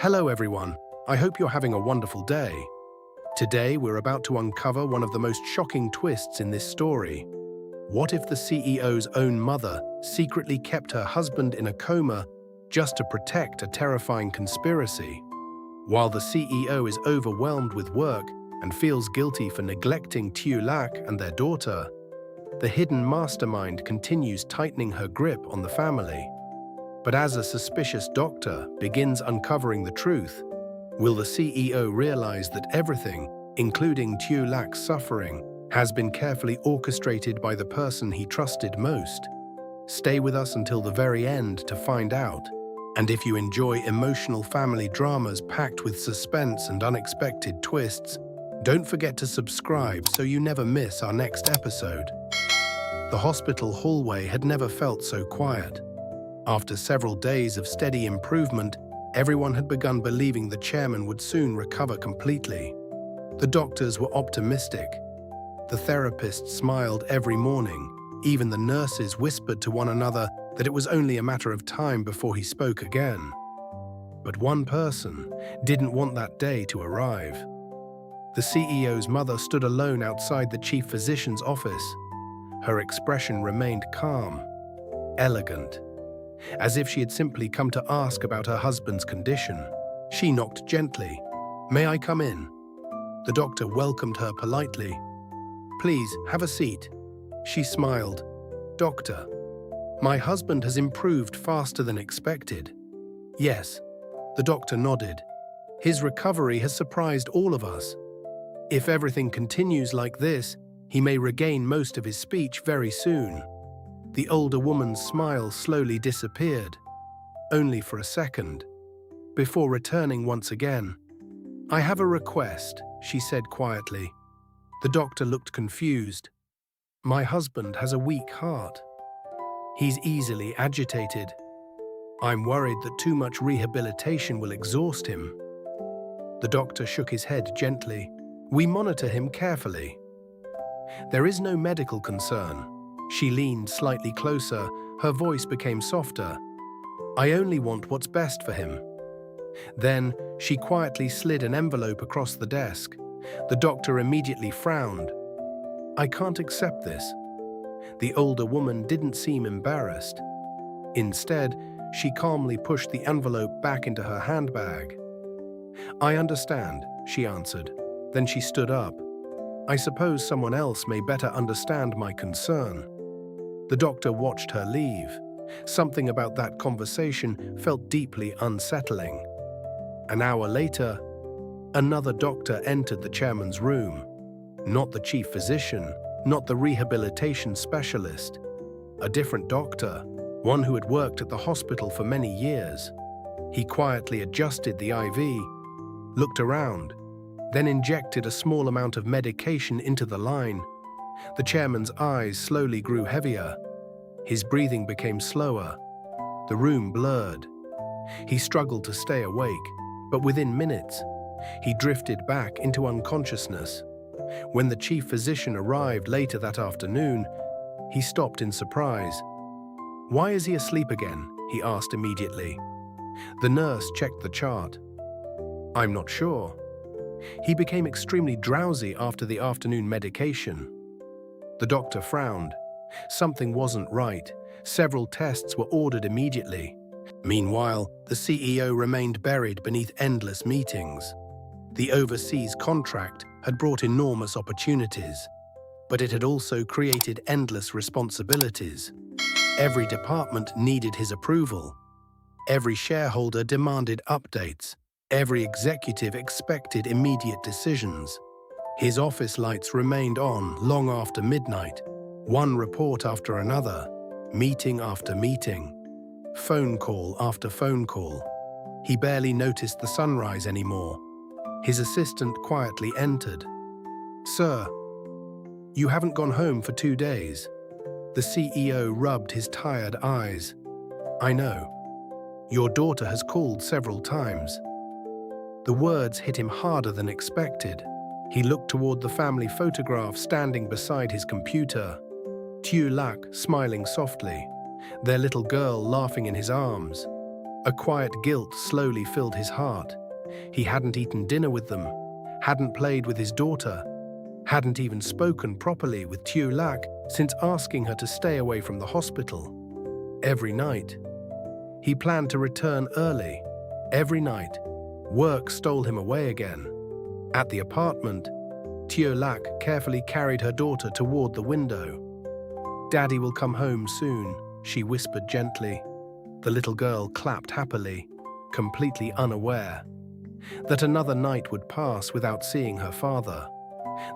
Hello everyone, I hope you're having a wonderful day. Today we're about to uncover one of the most shocking twists in this story. What if the CEO's own mother secretly kept her husband in a coma just to protect a terrifying conspiracy? While the CEO is overwhelmed with work and feels guilty for neglecting Tieu Lac and their daughter, the hidden mastermind continues tightening her grip on the family. But as a suspicious doctor begins uncovering the truth, will the CEO realize that everything, including Tieu Lac's suffering, has been carefully orchestrated by the person he trusted most? Stay with us until the very end to find out. And if you enjoy emotional family dramas packed with suspense and unexpected twists, don't forget to subscribe so you never miss our next episode. The hospital hallway had never felt so quiet. After several days of steady improvement, everyone had begun believing the chairman would soon recover completely. The doctors were optimistic. The therapists smiled every morning. Even the nurses whispered to one another that it was only a matter of time before he spoke again. But one person didn't want that day to arrive. The CEO's mother stood alone outside the chief physician's office. Her expression remained calm, elegant, as if she had simply come to ask about her husband's condition. She knocked gently. "May I come in?" The doctor welcomed her politely. "Please, have a seat." She smiled. "Doctor, my husband has improved faster than expected." "Yes," the doctor nodded. "His recovery has surprised all of us. If everything continues like this, he may regain most of his speech very soon." The older woman's smile slowly disappeared, only for a second, before returning once again. "I have a request," she said quietly. The doctor looked confused. "My husband has a weak heart. He's easily agitated. I'm worried that too much rehabilitation will exhaust him." The doctor shook his head gently. "We monitor him carefully. There is no medical concern." She leaned slightly closer, her voice became softer. "I only want what's best for him." Then she quietly slid an envelope across the desk. The doctor immediately frowned. "I can't accept this." The older woman didn't seem embarrassed. Instead, she calmly pushed the envelope back into her handbag. "I understand," she answered. Then she stood up. "I suppose someone else may better understand my concern." The doctor watched her leave. Something about that conversation felt deeply unsettling. An hour later, another doctor entered the chairman's room. Not the chief physician, not the rehabilitation specialist. A different doctor, one who had worked at the hospital for many years. He quietly adjusted the IV, looked around, then injected a small amount of medication into the line. The chairman's eyes slowly grew heavier. His breathing became slower. The room blurred. He struggled to stay awake, but within minutes, he drifted back into unconsciousness. When the chief physician arrived later that afternoon, he stopped in surprise. "Why is he asleep again?" he asked immediately. The nurse checked the chart. "I'm not sure. He became extremely drowsy after the afternoon medication." The doctor frowned. Something wasn't right. Several tests were ordered immediately. Meanwhile, the CEO remained buried beneath endless meetings. The overseas contract had brought enormous opportunities, but it had also created endless responsibilities. Every department needed his approval. Every shareholder demanded updates. Every executive expected immediate decisions. His office lights remained on long after midnight, one report after another, meeting after meeting, phone call after phone call. He barely noticed the sunrise anymore. His assistant quietly entered. "Sir, you haven't gone home for 2 days." The CEO rubbed his tired eyes. "I know. Your daughter has called several times." The words hit him harder than expected. He looked toward the family photograph standing beside his computer. Tieu Lac smiling softly, their little girl laughing in his arms. A quiet guilt slowly filled his heart. He hadn't eaten dinner with them, hadn't played with his daughter, hadn't even spoken properly with Tieu Lac since asking her to stay away from the hospital. Every night, he planned to return early. Every night, work stole him away again. At the apartment, Tieu Lac carefully carried her daughter toward the window. "Daddy will come home soon," she whispered gently. The little girl clapped happily, completely unaware that another night would pass without seeing her father.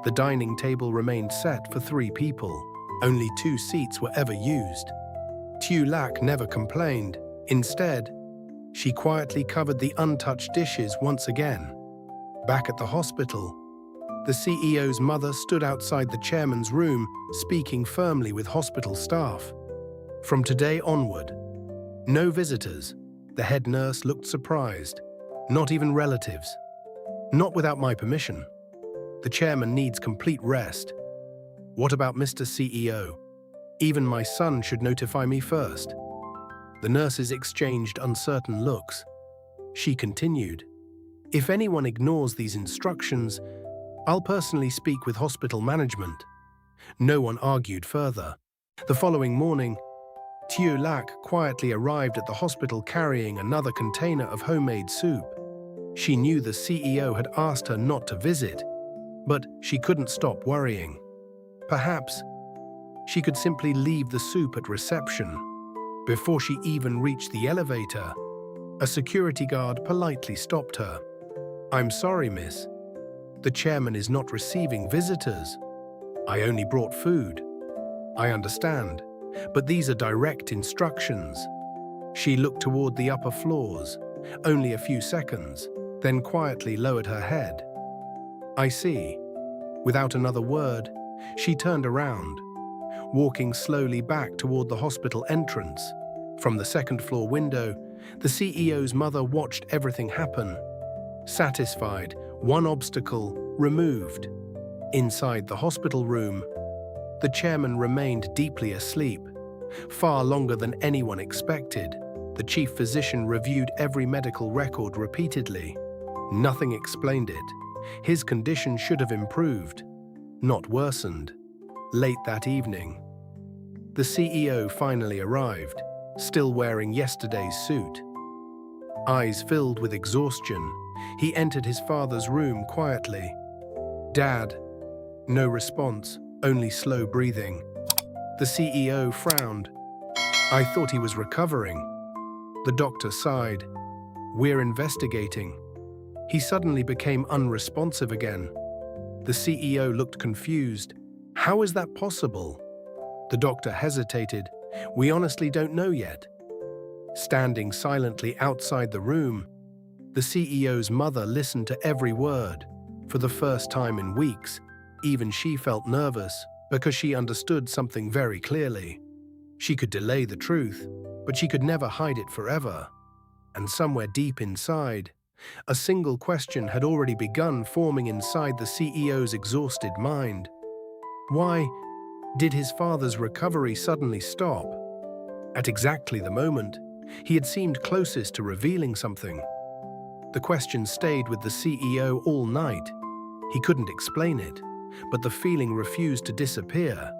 The dining table remained set for 3 people. Only 2 seats were ever used. Tieu Lac never complained. Instead, she quietly covered the untouched dishes once again. Back at the hospital, the CEO's mother stood outside the chairman's room, speaking firmly with hospital staff. From today onward, no visitors. The head nurse looked surprised. Not even relatives. Not without my permission. The chairman needs complete rest. What about Mr. CEO? Even my son should notify me first. The nurses exchanged uncertain looks. She continued, "If anyone ignores these instructions, I'll personally speak with hospital management." No one argued further. The following morning, Tieu Lac quietly arrived at the hospital carrying another container of homemade soup. She knew the CEO had asked her not to visit, but she couldn't stop worrying. Perhaps she could simply leave the soup at reception. Before she even reached the elevator, a security guard politely stopped her. "I'm sorry, miss. The chairman is not receiving visitors. I only brought food." "I understand, but these are direct instructions." She looked toward the upper floors, only a few seconds, then quietly lowered her head. "I see." Without another word, she turned around, walking slowly back toward the hospital entrance. From the second-floor window, the CEO's mother watched everything happen. Satisfied, one obstacle removed. Inside the hospital room, the chairman remained deeply asleep, far longer than anyone expected. The chief physician reviewed every medical record repeatedly. Nothing explained it. His condition should have improved, not worsened. Late that evening, the CEO finally arrived, still wearing yesterday's suit. Eyes filled with exhaustion, he entered his father's room quietly. "Dad." No response, only slow breathing. The CEO frowned. "I thought he was recovering." The doctor sighed. "We're investigating." He suddenly became unresponsive again. The CEO looked confused. "How is that possible?" The doctor hesitated. "We honestly don't know yet." Standing silently outside the room, the CEO's mother listened to every word. For the first time in weeks, even she felt nervous because she understood something very clearly. She could delay the truth, but she could never hide it forever. And somewhere deep inside, a single question had already begun forming inside the CEO's exhausted mind. Why did his father's recovery suddenly stop? At exactly the moment, he had seemed closest to revealing something. The question stayed with the CEO all night. He couldn't explain it, but the feeling refused to disappear.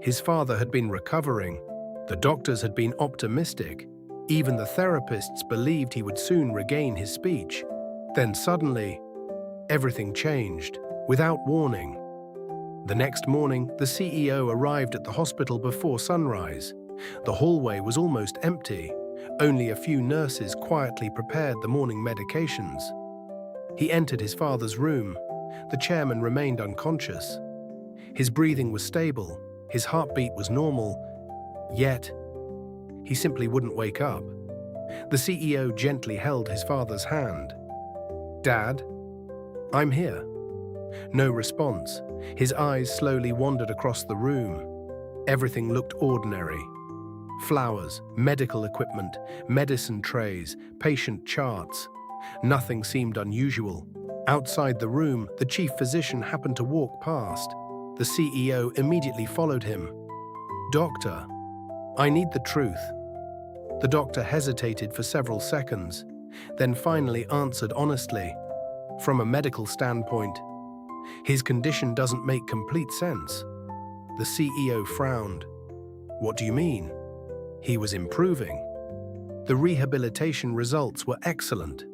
His father had been recovering. The doctors had been optimistic. Even the therapists believed he would soon regain his speech. Then suddenly, everything changed, without warning. The next morning, the CEO arrived at the hospital before sunrise. The hallway was almost empty. Only a few nurses quietly prepared the morning medications. He entered his father's room. The chairman remained unconscious. His breathing was stable. His heartbeat was normal. Yet, he simply wouldn't wake up. The CEO gently held his father's hand. "Dad, I'm here." No response. His eyes slowly wandered across the room. Everything looked ordinary. Flowers, medical equipment, medicine trays, patient charts. Nothing seemed unusual. Outside the room, the chief physician happened to walk past. The CEO immediately followed him. "Doctor, I need the truth." The doctor hesitated for several seconds, then finally answered honestly. From a medical standpoint, his condition doesn't make complete sense. The CEO frowned. What do you mean? He was improving. The rehabilitation results were excellent.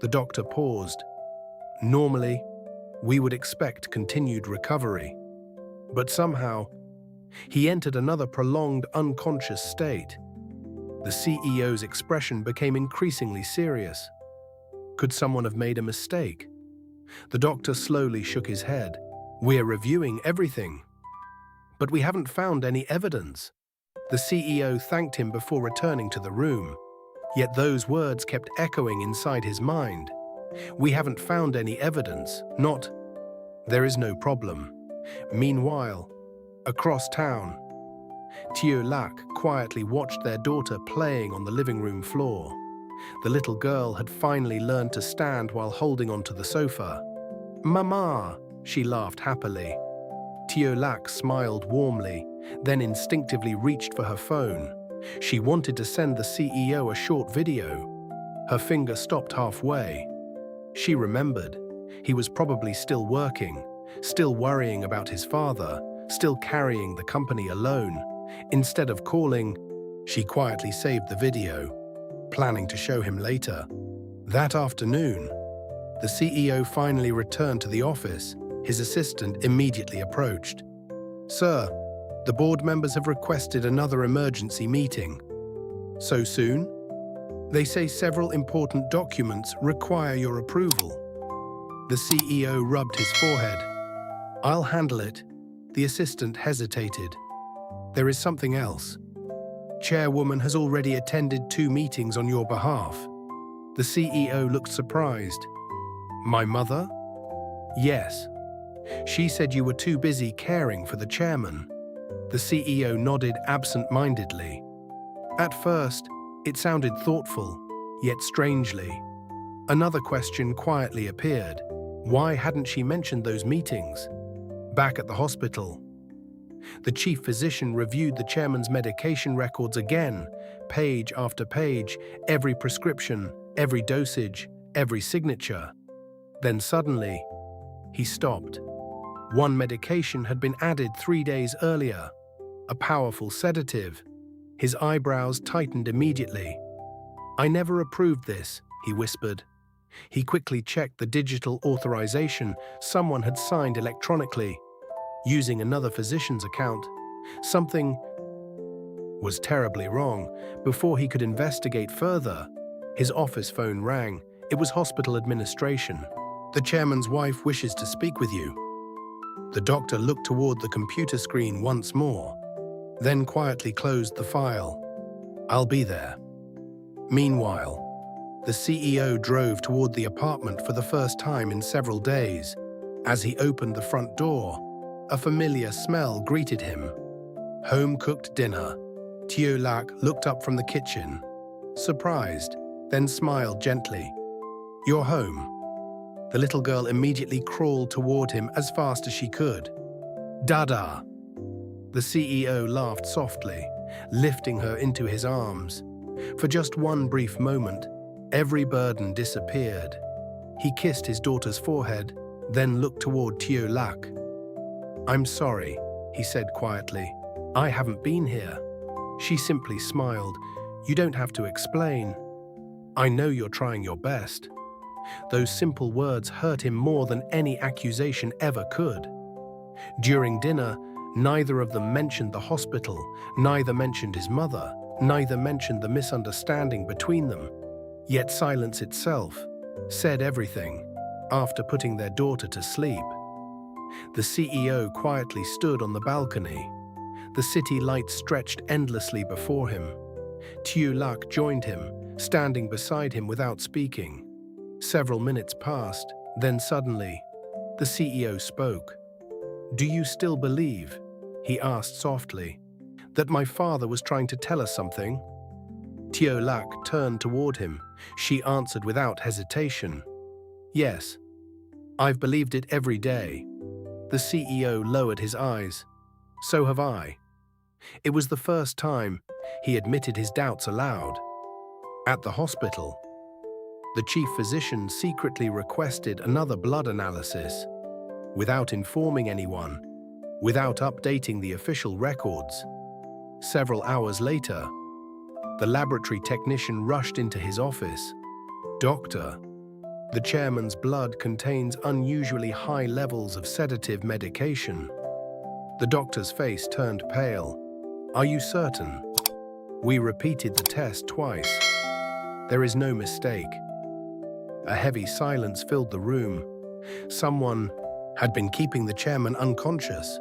The doctor paused. Normally, we would expect continued recovery. But somehow, he entered another prolonged unconscious state. The CEO's expression became increasingly serious. Could someone have made a mistake? The doctor slowly shook his head. We're reviewing everything, but we haven't found any evidence. The CEO thanked him before returning to the room. Yet those words kept echoing inside his mind. We haven't found any evidence, not, there is no problem. Meanwhile, across town, Tieu Lac quietly watched their daughter playing on the living room floor. The little girl had finally learned to stand while holding onto the sofa. "Mama," she laughed happily. Tieu Lac smiled warmly, then instinctively reached for her phone. She wanted to send the CEO a short video. Her finger stopped halfway. She remembered. He was probably still working, still worrying about his father, still carrying the company alone. Instead of calling, she quietly saved the video, planning to show him later. That afternoon, the CEO finally returned to the office. His assistant immediately approached. "Sir, the board members have requested another emergency meeting." "So soon?" "They say several important documents require your approval." The CEO rubbed his forehead. "I'll handle it." The assistant hesitated. "There is something else. Chairwoman has already attended 2 meetings on your behalf." The CEO looked surprised. "My mother?" "Yes. She said you were too busy caring for the chairman." The CEO nodded absent-mindedly. At first, it sounded thoughtful, yet strangely. Another question quietly appeared. Why hadn't she mentioned those meetings? Back at the hospital, the chief physician reviewed the chairman's medication records again, page after page, every prescription, every dosage, every signature. Then suddenly, he stopped. One medication had been added 3 days earlier, a powerful sedative. His eyebrows tightened immediately. "I never approved this," he whispered. He quickly checked the digital authorization someone had signed electronically, using another physician's account. Something was terribly wrong. Before he could investigate further, his office phone rang. It was hospital administration. "The chairman's wife wishes to speak with you." The doctor looked toward the computer screen once more, then quietly closed the file. "I'll be there." Meanwhile, the CEO drove toward the apartment for the first time in several days. As he opened the front door, a familiar smell greeted him. Home-cooked dinner. Tieu Lac looked up from the kitchen, surprised, then smiled gently. "You're home." The little girl immediately crawled toward him as fast as she could. "Dada!" The CEO laughed softly, lifting her into his arms. For just one brief moment, every burden disappeared. He kissed his daughter's forehead, then looked toward Tieu Lac. "I'm sorry," he said quietly. "I haven't been here." She simply smiled. "You don't have to explain. I know you're trying your best." Those simple words hurt him more than any accusation ever could. During dinner, neither of them mentioned the hospital, neither mentioned his mother, neither mentioned the misunderstanding between them. Yet silence itself said everything. After putting their daughter to sleep, the CEO quietly stood on the balcony. The city lights stretched endlessly before him. Tieu Lac joined him, standing beside him without speaking. Several minutes passed, then suddenly, the CEO spoke. "Do you still believe," he asked softly, "that my father was trying to tell us something?" Tieu Lac turned toward him. She answered without hesitation. "Yes, I've believed it every day." The CEO lowered his eyes. "So have I." It was the first time he admitted his doubts aloud. At the hospital, the chief physician secretly requested another blood analysis without informing anyone, without updating the official records. Several hours later, the laboratory technician rushed into his office. "Doctor, the chairman's blood contains unusually high levels of sedative medication." The doctor's face turned pale. "Are you certain?" "We repeated the test twice. There is no mistake." A heavy silence filled the room. Someone had been keeping the chairman unconscious.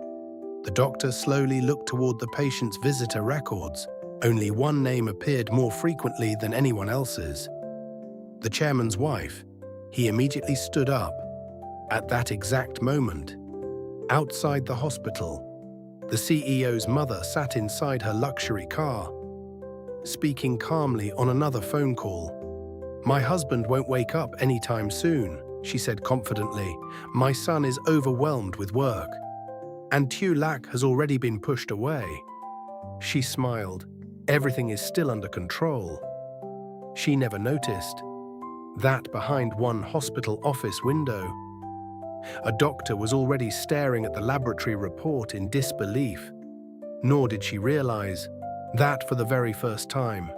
The doctor slowly looked toward the patient's visitor records. Only one name appeared more frequently than anyone else's: the chairman's wife. He immediately stood up. At that exact moment, outside the hospital, the CEO's mother sat inside her luxury car, speaking calmly on another phone call. "My husband won't wake up anytime soon," she said confidently. "My son is overwhelmed with work, and Tieu Lac has already been pushed away." She smiled. Everything is still under control. She never noticed that behind one hospital office window, a doctor was already staring at the laboratory report in disbelief. Nor did she realize that for the very first time,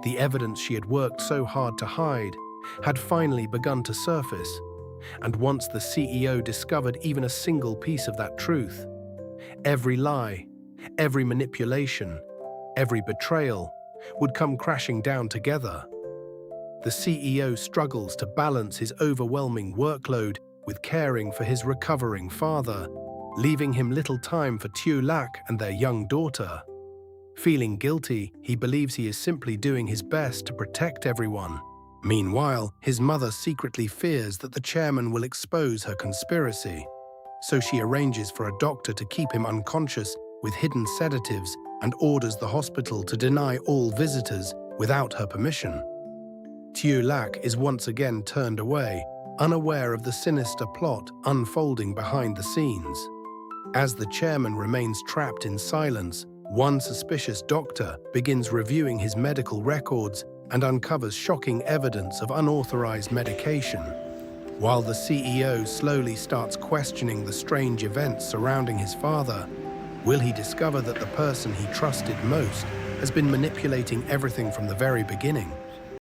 the evidence she had worked so hard to hide had finally begun to surface. And once the CEO discovered even a single piece of that truth, every lie, every manipulation, every betrayal would come crashing down together. The CEO struggles to balance his overwhelming workload with caring for his recovering father, leaving him little time for Tieu Lac and their young daughter. Feeling guilty, he believes he is simply doing his best to protect everyone. Meanwhile, his mother secretly fears that the chairman will expose her conspiracy, so she arranges for a doctor to keep him unconscious with hidden sedatives and orders the hospital to deny all visitors without her permission. Tieu Lac is once again turned away, unaware of the sinister plot unfolding behind the scenes. As the chairman remains trapped in silence, one suspicious doctor begins reviewing his medical records and uncovers shocking evidence of unauthorized medication, while the CEO slowly starts questioning the strange events surrounding his father. Will he discover that the person he trusted most has been manipulating everything from the very beginning?